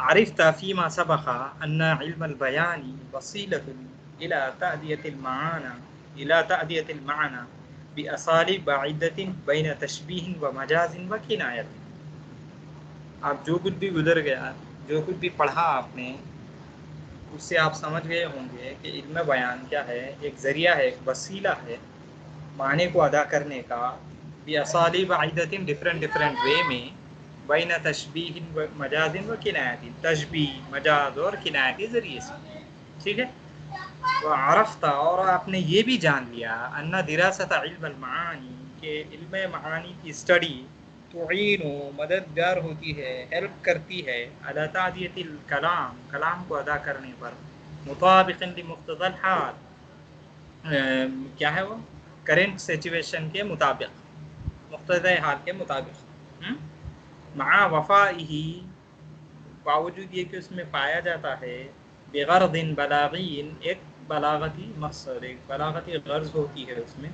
عرفت فيما سبق أن علم البيان وسيلة إلى تأدية المعنى بأساليب عدة بين تشبيه ومجاز وكناية. آپ جو کچھ بھی گزر گیا، جو کچھ بھی پڑھا آپ نے، اس سے آپ سمجھ گئے ہوں گے کہ علم بیان کیا ہے، ایک ذریعہ ہے، ایک وسیلہ ہے معنی کو ادا کرنے کا، بأساليب عدة ڈفرینٹ وے میں، بین تشبیہ مجاز و کنایتی، تشبیہ، مجاز اور کنایتی ذریعے سے. ٹھیک ہے. وعرفت، اور آپ نے یہ بھی جان لیا، ان دراست علم المعانی، کہ علم معانی کی اسٹڈی، تعین، مددگار ہوتی ہے، ہیلپ کرتی ہے، علی تعدیت الکلام، کلام کو ادا کرنے پر، مطابقا لمقتضى الحال، کیا ہے وہ، کرنٹ سچویشن کے مطابق، مقتضی حال کے مطابق، مع وفائہ، باوجود یہ کہ اس میں پایا جاتا ہے، بغرض بلاغی، ایک بلاغتی مقصد، ایک بلاغتی غرض ہوتی ہے اس میں،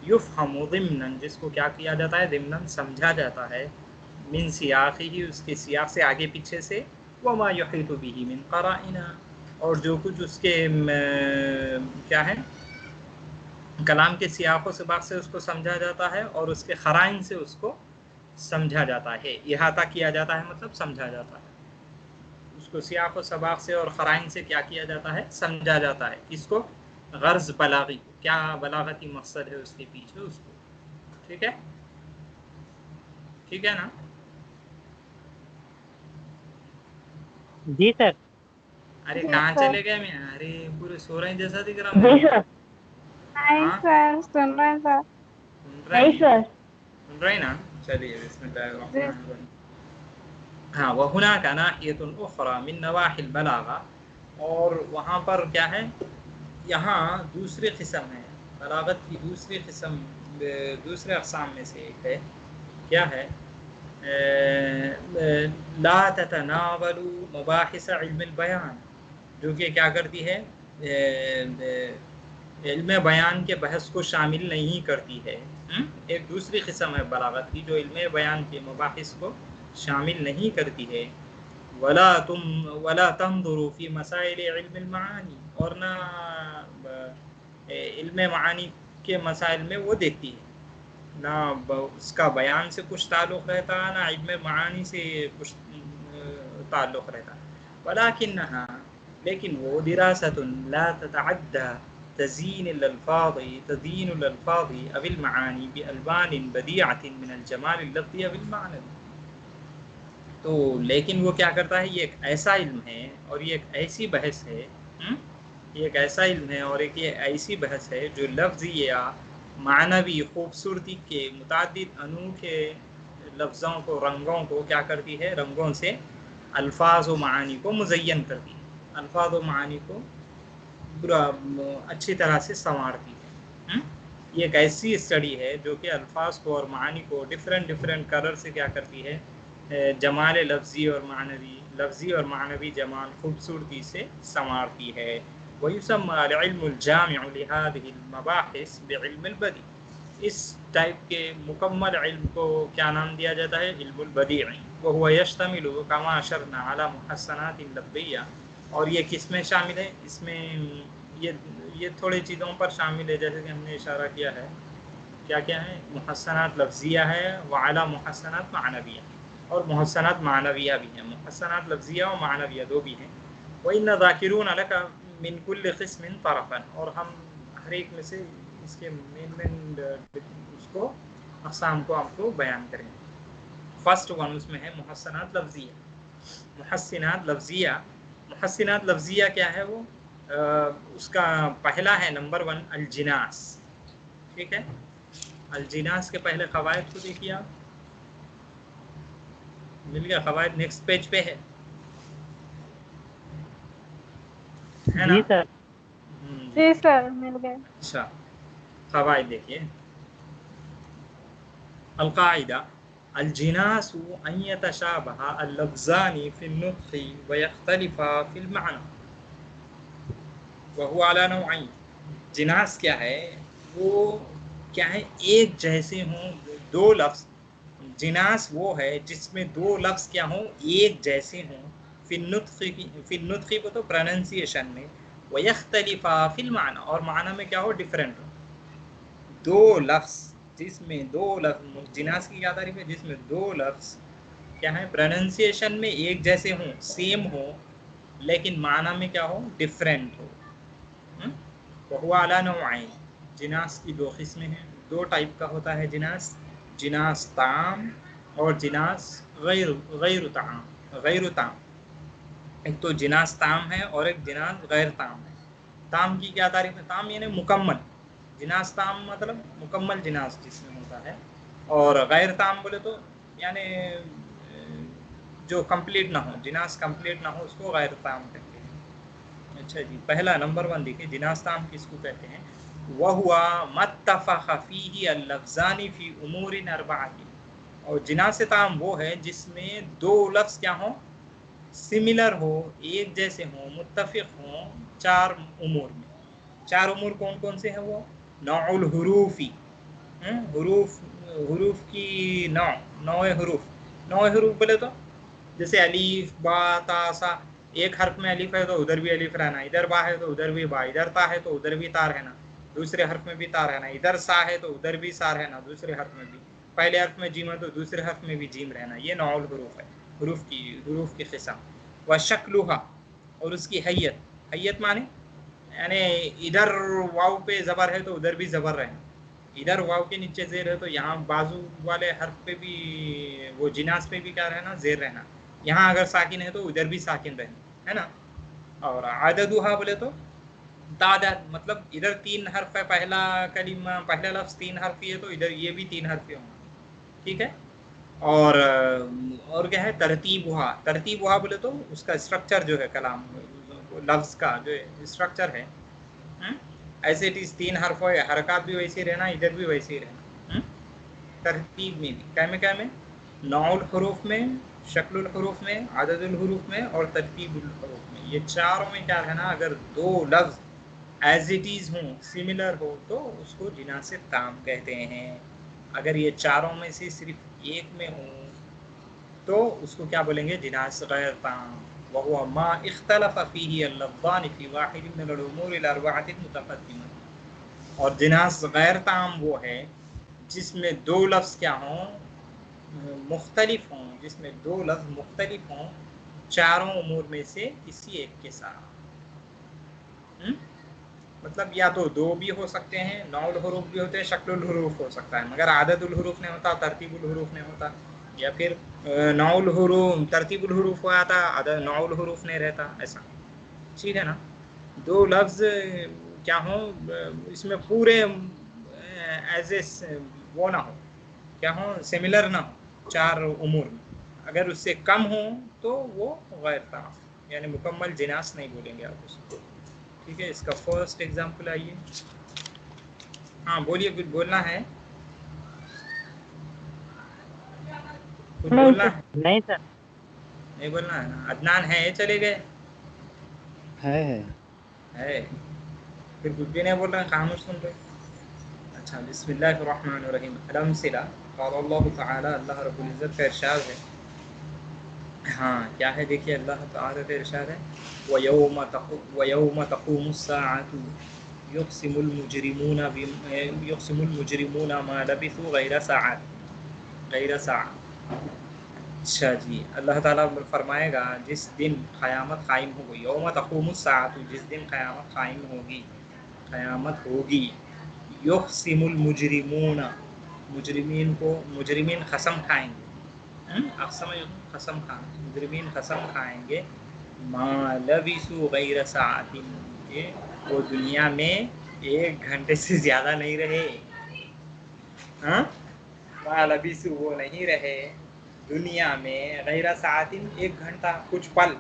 یفہم ضمناً، جس کو کیا کیا جاتا ہے، ضمناً سمجھا جاتا ہے، من سیاقہ، اس کے سیاق سے، آگے پیچھے سے، وما یحیط بہ من قرائن، اور جو کچھ اس کے کیا ہے، کلام کے سیاق و سباق سے اس کو سمجھا جاتا ہے، اور اس کے قرائن سے اس کو سمجھا جاتا ہے، احاطہ کیا جاتا ہے، مطلب سمجھا جاتا ہے، اس کو سیاق و سباق سے اور قرائن سے کیا کیا جاتا ہے، سمجھا جاتا ہے. اس کو غرض بلاغی، کیا بلاغتی مقصد ہے اس کے پیچھے، اس کو. ٹھیک ہے، ٹھیک ہے نا. جی سر. ارے کہاں چلے گئے میں، ارے پورے سو رہے ہیں جیسا دکھ رہا جی مجھے. سر. ہاں سن رہے ہیں سر. سن رہے نہیں ہیں، سر. سن رہے ہیں نا. چلیے بسم اللہ الرحمن الرحیم. ہاں، وَهُنَاكَ نَاحِيَةٌ أُخْرَى مِن نَوَاحِ الْبَلَاغَةِ، اور وہاں پر کیا ہے، یہاں دوسری قسم ہے بلاغت کی، دوسری قسم، دوسرے اقسام میں سے ایک ہے. کیا ہے، لا تتناول مباحث علم البیان، جو کہ کیا کرتی ہے، علم بیان کے بحث کو شامل نہیں کرتی ہے. ایک دوسری قسم ہے بلاغت کی جو علم بیان کے مباحث کو شامل نہیں کرتی ہے. ولا تنظر فی مسائل علم المعانی، اور نہ علم معانی کے مسائل میں وہ دیکھتی ہے، نہ اس کا بیان سے کچھ تعلق رہتا، نہ علم معانی سے کچھ تعلق رہتا. ولکنھا، لیکن وہ، دراست لا تتعدى تزيين الألفاظ أو المعاني بألوان بديعة من الجمال اللفظي أو المعنوي. تو لیکن وہ کیا کرتا ہے، یہ ایک ایسا علم ہے اور یہ ایک ایسی بحث ہے، یہ ایک ایسا علم ہے اور ایک یہ ایسی بحث ہے جو لفظی یا معنوی خوبصورتی کے متعدد انوکھے لفظوں کو، رنگوں کو کیا کرتی ہے، رنگوں سے الفاظ و معانی کو مزین کرتی ہے، الفاظ و معانی کو اچھی طرح سے سنوارتی ہے. یہ ایک ایسی اسٹڈی ہے جو کہ الفاظ کو اور معانی کو ڈفرینٹ کلر سے کیا کرتی ہے، جمال لفظی اور معنوی جمال، خوبصورتی سے سنوارتی ہے. وَيُسَمَّى الْعِلْمُ الْجَامِعُ لِهَذِهِ الْمَبَاحِثِ بِعِلْمِ الْبَدِيعِ، اس ٹائپ کے مکمل علم کو کیا نام دیا جاتا ہے، علم البدیع. وَهُوَ يَشْتَمِلُ كَمَا أَشَرْنَا عَلَى مُحَسَّنَاتٍ لَفْظِيَّةٍ، اور یہ کس میں شامل ہے، اس میں یہ تھوڑی چیزوں پر شامل ہے، جیسے کہ ہم نے اشارہ کیا ہے، کیا ہے، محسنات لفظیہ ہے، وعلی محسنات معنویہ، اور محسنات معنویہ بھی ہیں، محسنات لفظیہ اور معنویہ دو بھی ہیں. وَإِنَّ ذَاكِرُونَ لَكَ مِن كُلِّ قِسْمٍ طَرَفًا، اور ہم ہر ایک میں سے اس کے مین اس کو، اقسام کو آپ کو بیان کریں. فرسٹ ون اس میں ہے محسنات لفظیہ. محسنات لفظیہ کیا ہے، وہ اس کا پہلا ہے نمبر 1 الجناس. ٹھیک ہے، الجناس کے پہلے قواعد کو دیکھیے آپ، مل گیا قواعد، نیکسٹ پیج پہ ہے نا. جی سر. جی سر مل گئے. اچھا، قواعد دیکھیے. القاعدہ، الجناس ان يتشابه اللفظان في النطق ويختلفا في المعنى وهو على نوعين. جناس کیا ہے، وہ کیا ہے ایک جیسے ہوں دو لفظ. جناس وہ ہے جس میں دو لفظ کیا ہوں ایک جیسے ہوں فی النطق کو تو پروننسیشن میں، ویختلفا فی المعنی اور معنی میں کیا ہو ڈفرینٹ ہو. دو لفظ جس میں دو لفظ جناس کی کیا تعریف ہے جس میں دو لفظ کیا ہے پروننسیشن میں ایک جیسے ہوں سیم ہو لیکن معنی میں کیا ہو ڈفرینٹ ہو. وہو علی نوعین جناس کی دو قسمیں ہیں، دو ٹائپ کا ہوتا ہے جناس، جناس تام اور جناس غیر تام. غیر تام ایک تو جناس تام ہے اور ایک جناس غیر تام ہے. تام کی کیا تعریف ہے؟ تام یعنی مکمل. جناس تام مطلب مکمل جناس جس میں ہوتا ہے، اور غیر تام بولے تو یعنی جو کمپلیٹ نہ ہو، جناس کمپلیٹ نہ ہو اس کو غیر تام کہتے ہیں. اچھا جی، پہلا نمبر 1 دیکھیں جناس تام کس کو کہتے ہیں. وَهُوَ مَتَّفَقَ فِيهِ اللَّفْظَانِ فِي أُمُورٍ أَرْبَعَةٍ اور جناس تام وہ ہے جس میں دو لفظ کیا ہوں سملر ہو، ایک جیسے ہوں، متفق ہوں 4 امور میں. 4 امور کون کون سے ہیں؟ وہ نوع الحروفی، حروف کی نوع حروف بولے تو جیسے الف با تا سا، ایک حرف میں الف ہے تو ادھر بھی الف رہنا، ادھر با ہے تو ادھر بھی با، ادھر تا ہے تو ادھر بھی تا رہنا، دوسرے حرف میں بھی تا رہنا، ادھر سا ہے تو ادھر بھی سا رہنا دوسرے حرف میں بھی، پہلے حرف میں جیم ہے تو دوسرے حرف میں بھی جیم رہنا. یہ نوع الحروف ہے، حروف کی قسم. وشکلها اور اس کی حیت معنی یعنی ادھر واو پہ زبر ہے تو ادھر بھی زبر رہنا، ادھر واو کے نیچے زیر ہے تو یہاں بازو والے حرف پہ بھی وہ جناس پہ بھی کیا رہنا زیر رہنا، یہاں اگر ساکن ہے تو ادھر بھی ساکن رہنا ہے نا. اور عددها بولے تو تعداد مطلب ادھر 3 حرف ہے، پہلا کلمہ پہلا لفظ 3 حرفی ہے تو ادھر یہ بھی 3 حرفی ہوں گے. ٹھیک ہے. اور کیا ہے ترتیبها بولے تو اس کا اسٹرکچر جو ہے کلام لفظ کا جو اسٹرکچر ہے ایسے اٹ از 3 حرف ہے، حرکات بھی ویسے رہنا، ادھر بھی ویسے ہی رہنا. ترتیب میں بھی کیا میں نوع الحروف میں، شکل الحروف میں، عدد الحروف میں اور ترتیب الحروف میں، یہ چاروں میں کیا رہنا اگر دو لفظ ایز اٹ از ہوں سملر ہو تو اس کو جناس تام کہتے ہیں. اگر یہ چاروں میں سے صرف ایک میں ہوں تو اس کو کیا بولیں گے جناس غیر تام. وهو ما اختلف فيه اللفظان في واحد من الامور الاربعه المتقدمه اور جناس غیر تام وہ ہے جس میں دو لفظ کیا ہوں مختلف ہوں، جس میں دو لفظ مختلف ہوں چاروں امور میں سے کسی ایک کے ساتھ. مطلب یا تو دو بھی ہو سکتے ہیں، نوع الحروف بھی ہوتے ہیں، شکل الحروف ہو سکتا ہے، مگر عدد الحروف نہیں ہوتا، ترتیب الحروف نہیں ہوتا، یا پھر نوع الحروف ترتیب الحروف ہوا تھا نوع الحروف نہیں رہتا ایسا. ٹھیک ہے نا. دو لفظ کیا ہوں اس میں پورے ایز اے وہ نہ ہو کیا ہوں سملر نہ ہو 4 امور میں، اگر اس سے کم ہوں تو وہ غیر تام یعنی مکمل جناس نہیں بولیں گے آپ اس کو. ٹھیک ہے. اس کا فرسٹ ایگزامپل آئیے. ہاں بولیے، کچھ بولنا ہے، کچھ نہیں بولنا سر. ہے؟ نہیں سر. نہیں بولنا ہے نا. عدنان ہے چلے گئے ہے ہے پھر کچھ بھی نہیں بول رہے ہیں، خاموش سن رہے. اچھا بسم اللہ الرحمن الرحیم. الامثلہ قال اللہ تعالی اللہ رب العزت کا ارشاد ہے. ہاں کیا ہے دیکھیے اللہ تعالی کا ارشاد ہے وَيَوْمَ تَقُومُ السَّاعَةُ يُقْسِمُ الْمُجْرِمُونَ مَا لَبِثُوا غَيْرَ سَاعَةٍ. اچھا جی، اللہ تعالیٰ فرمائے گا جس دن قیامت قائم ہوگی، یوم تقوم الساعۃ جس دن قیامت قائم ہوگی، قیامت ہوگی، یقسم المجرمون مجرمین قسم کھائیں گے، قسم کھانا، مجرمین قسم کھائیں گے، ما لبثوا غیر ساعۃ کہ وہ دنیا میں 1 گھنٹے سے زیادہ نہیں رہے. ما لبثوا وہ نہیں رہے دنیا میں غیر ساعت 1 گھنٹہ، کچھ پل،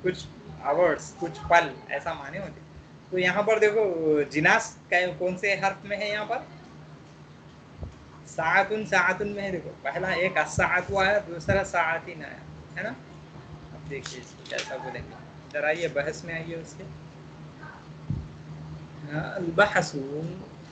کچھ آورس، کچھ پل ایسا معنی ہوتے. تو یہاں پر دیکھو جناس کون سے حرف میں ہے، یہاں پر ساعتن میں ہے. دیکھو پہلا ایک الساعت آیا، دوسرا ساعتن آیا ہے نا. اب دیکھیے اس کو کیسا بولیں گے. ادھر آئیے بحث میں آئیے اس کے. البحث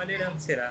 الأمثلة.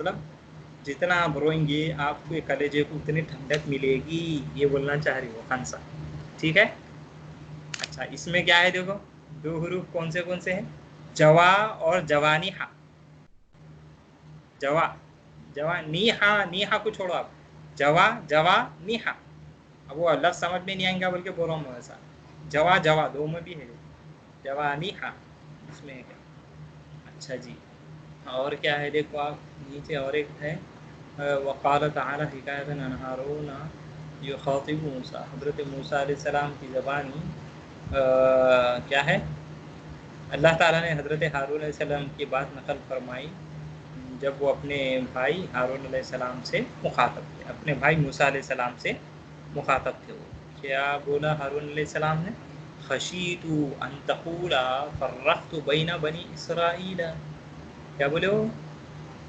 مطلب جتنا آپ روئیں گے آپ کے کلیجے کو اتنی ٹھنڈک ملے گی، یہ بولنا چاہ رہی ہو خنسا. ٹھیک ہے. اچھا اس میں کیا ہے دیکھو، دو حروف کون سے ہیں، جوا اور جوانی ہا. جوا نیہا کو چھوڑو آپ، جوا نیہا. اب وہ لفظ سمجھ میں نہیں آئیں گا بلکہ بول رہا ہوں ایسا. جوا دو میں بھی ہے، جوانی ہا اس میں ہے. اچھا جی اور کیا ہے دیکھو آپ نیچے اور ایک ہے وقال تعالی حکایۃ عن ہارون یخاطب موسیٰ. حضرت موسیٰ علیہ السلام کی زبانی کیا ہے، اللہ تعالیٰ نے حضرت ہارون علیہ السلام کی بات نقل فرمائی جب وہ اپنے بھائی ہارون علیہ السلام سے مخاطب تھے، اپنے بھائی موسیٰ علیہ السلام سے مخاطب تھے. وہ کیا بولا ہارون علیہ السلام نے، خشیت ان تقول فرقت بین بنی اسرائیل. کیا بولے ہو،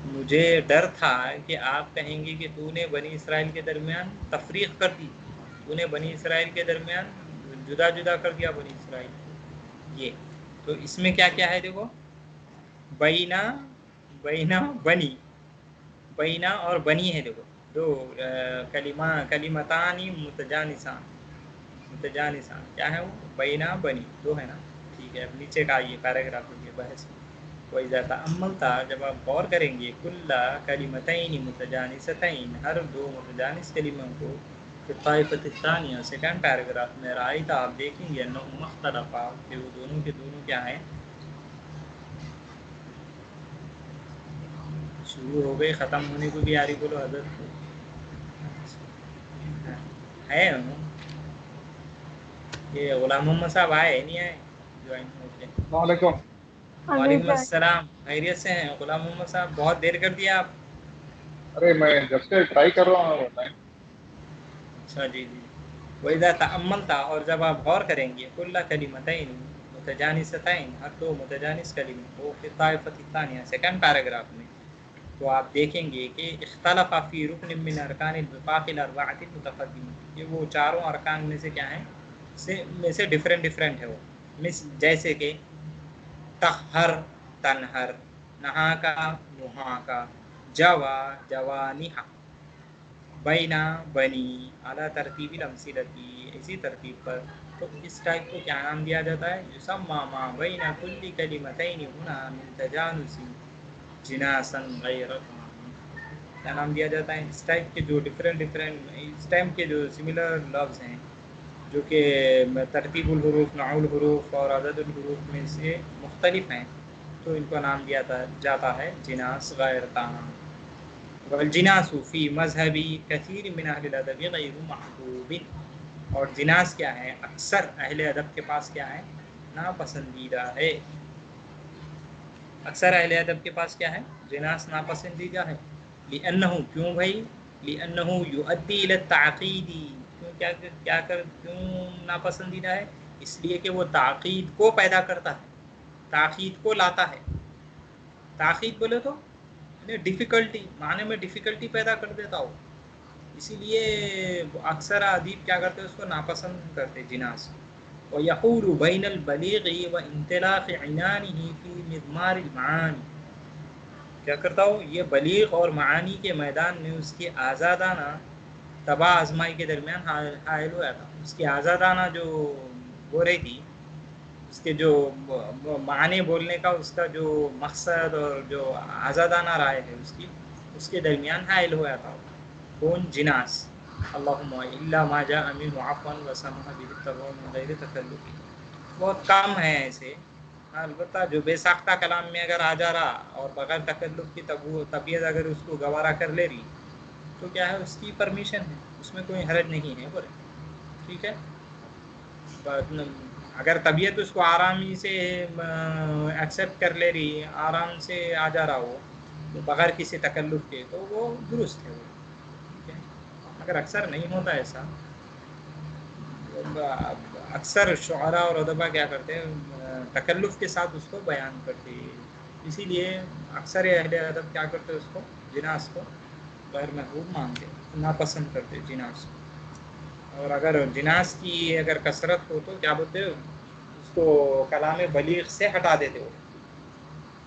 مجھے ڈر تھا کہ آپ کہیں گے کہ تو نے بنی اسرائیل کے درمیان تفریق کر دی، تو نے بنی اسرائیل کے درمیان جدا جدا کر دیا بنی اسرائیل کو. یہ تو اس میں کیا کیا ہے دیکھو، بینا بینا اور بنی ہے. دیکھو دو کلمتانی متجانسان کیا ہے وہ، بینا بنی دو ہے نا. ٹھیک ہے اب نیچے کا آئیے پیراگراف میں بحث. وَإِذَا تَأَمَّلْتَ جب آپ غور کریں گے كُلَّ كَلِمَتَيْنِ مُتَجَانِسَتَيْن ہر دو متجانس کلموں کو، پھر طائفۃ الثانیہ سیکنڈ پیراگراف میں رأیت آپ دیکھیں گے انہم مختلفا کہ وہ دونوں کے دونوں کیا ہیں، شروع ہو گئی ختم ہونے کو بھی یاری بولو حضرت کو ہے. یہ غلام محمد صاحب آئے نہیں آئے جوائن ہوتے. السلام علیکم. وعلیکم السلام. خیریت سے ہیں غلام محمد صاحب؟ بہت دیر کر دیا آپ. ارے میں جب سے ٹرائی کر رہا ہوں. اچھا جی. وَإِذَا تَأَمَّلْتَ اور جب آپ غور کریں گے كُلَّ كَلِمَتَيْنِ متجانستین ہر دو متجانس کلموں کو، پھر طائفۃ الثانیہ سیکنڈ پیراگراف میں، تو آپ دیکھیں گے کہ اختلف فی رکن من ارکان الوفاق الاربعۃ المتقدمہ، کہ وہ چاروں ارکان میں سے کیا ہیں، میں سے ڈفرینٹ ہے وہ. جیسے کہ تخر تنہر، نہا کا نہا کا، جوانیہا، بینا بنی، اعلیٰ ترتیب الامثلتی اسی ترتیب پر. تو اس ٹائپ کو کیا نام دیا جاتا ہے، یسمى ما بین کل کلمتین ہنا من تجانس جناسا غیر کیا نام دیا جاتا ہے، اس ٹائپ کے جو ڈفرینٹ اس ٹائپ کے جو سملر لفظ ہیں جو کہ ترتیب الحروف، نحو الحروف اور عدد الحروف میں سے مختلف ہیں، تو ان کو نام دیا جاتا ہے جناس غیر تام. والجناس فی مذہبی کثیر من اہل الادب غیر محبوب. اور جناس کیا ہے، اکثر اہل ادب کے پاس کیا ہے، ناپسندیدہ ہے. اکثر اہل ادب کے پاس کیا ہے، جناس ناپسندیدہ ہے. لأنہ کیوں بھائی، لأنہ یؤدی الی التعقید، کیوں ناپسندیدہ ہے، اس لیے کہ وہ تعقید کو پیدا کرتا ہے، تاخید کو لاتا ہے. تاخید بولے تو ڈیفیکلٹی، معنی میں ڈیفیکلٹی پیدا کر دیتا ہو، اسی لیے اکثر ادیب کیا کرتے ہیں، اس کو ناپسند کرتے جناس. وَيَحُولُ بَيْنَ الْبَلِيغِ وَإِنْطِلَاقِ عِنَانِهِ فِي مِضْمَارِ الْمَعَانِ. کیا کرتا ہو، یہ بلیغ اور معانی کے میدان میں اس کی آزادانہ تباہ آزمائی کے درمیان حائل ہوا تھا. اس کی آزادانہ جو ہو رہی تھی، اس کے جو معنی بولنے کا اس کا جو مقصد اور جو آزادانہ رائے ہے اس کے درمیان حائل ہوا تھا. کون، جناس. اللہم الا ما جاء من عفوا وسمح به التبع من غیر تکلف. بہت کم ہیں ایسے، البتہ جو بے ساختہ کلام میں اگر آ جا رہا اور بغیر تکلف کی طبیعت اگر اس کو گوارا کر لے رہی تو کیا ہے، اس کی پرمیشن ہے، اس میں کوئی حرج نہیں ہے. بولے ٹھیک ہے. اگر طبیعت اس کو آرامی سے ایکسیپٹ کر لے رہی، آرام سے آ جا رہا ہو تو بغیر کسی تکلف کے، تو وہ درست ہے. ٹھیک ہے. اگر اکثر نہیں ہوتا ایسا، اکثر شعراء اور ادباء کیا کرتے ہیں، تکلف کے ساتھ اس کو بیان کرتے ہیں. اسی لیے اکثر اہل ادب کیا کرتے اس کو، جناس کو غیر محبوب مانتے، ناپسند کرتے جناس کو. اور اگر جناس کی اگر کثرت ہو تو کیا بولتے اس کو کلام بلیغ سے ہٹا دیتے ہو،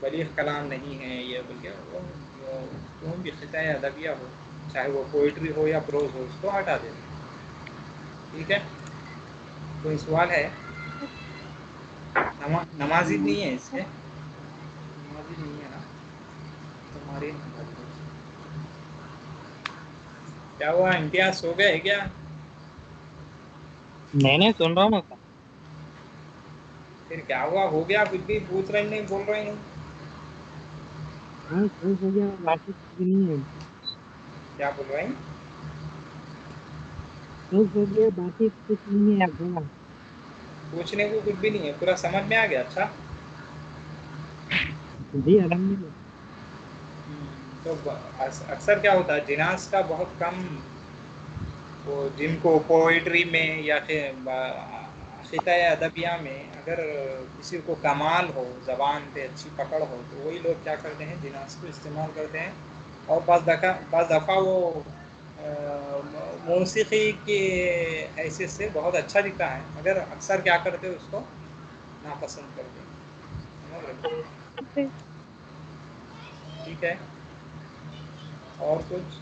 بلیغ کلام نہیں ہے یہ، بلکہ وہ کیوں بھی خطۂ ادبیہ ہو، چاہے وہ پوئٹری ہو یا پروز ہو، اس کو ہٹا دیں. ٹھیک ہے، کوئی سوال ہے؟ نمازی نہیں ہے اس سے، نمازی نہیں ہے نا تمہاری. کیا ہوا امتیاز، سو گئے کیا؟ نہیں سن رہا ہوں. پھر کیا ہوا، ہو گیا کچھ بھی پوچھ رہے نہیں، بول رہے نہیں. ہاں سب ہو گیا، باقی کچھ بھی نہیں ہے. کیا بول رہے ہیں؟ سب ہو گیا، باقی کچھ نہیں ہے. بولا پوچھنے کو کچھ بھی نہیں ہے، پورا سمجھ میں آ گیا. اچھا جی الحمدللہ. تو اکثر کیا ہوتا ہے، جناس کا بہت کم، وہ جن کو پوئٹری میں یا خطۂ ادبیہ میں اگر کسی کو کمال ہو، زبان پہ اچھی پکڑ ہو، تو وہی لوگ کیا کرتے ہیں، جناس کو استعمال کرتے ہیں. اور بعض دفعہ وہ موسیقی کی حیثیت سے بہت اچھا دکھتا ہے، مگر اکثر کیا کرتے اس کو ناپسند کرتے ہیں. سمجھ رہے؟ ٹھیک ہے، اور کچھ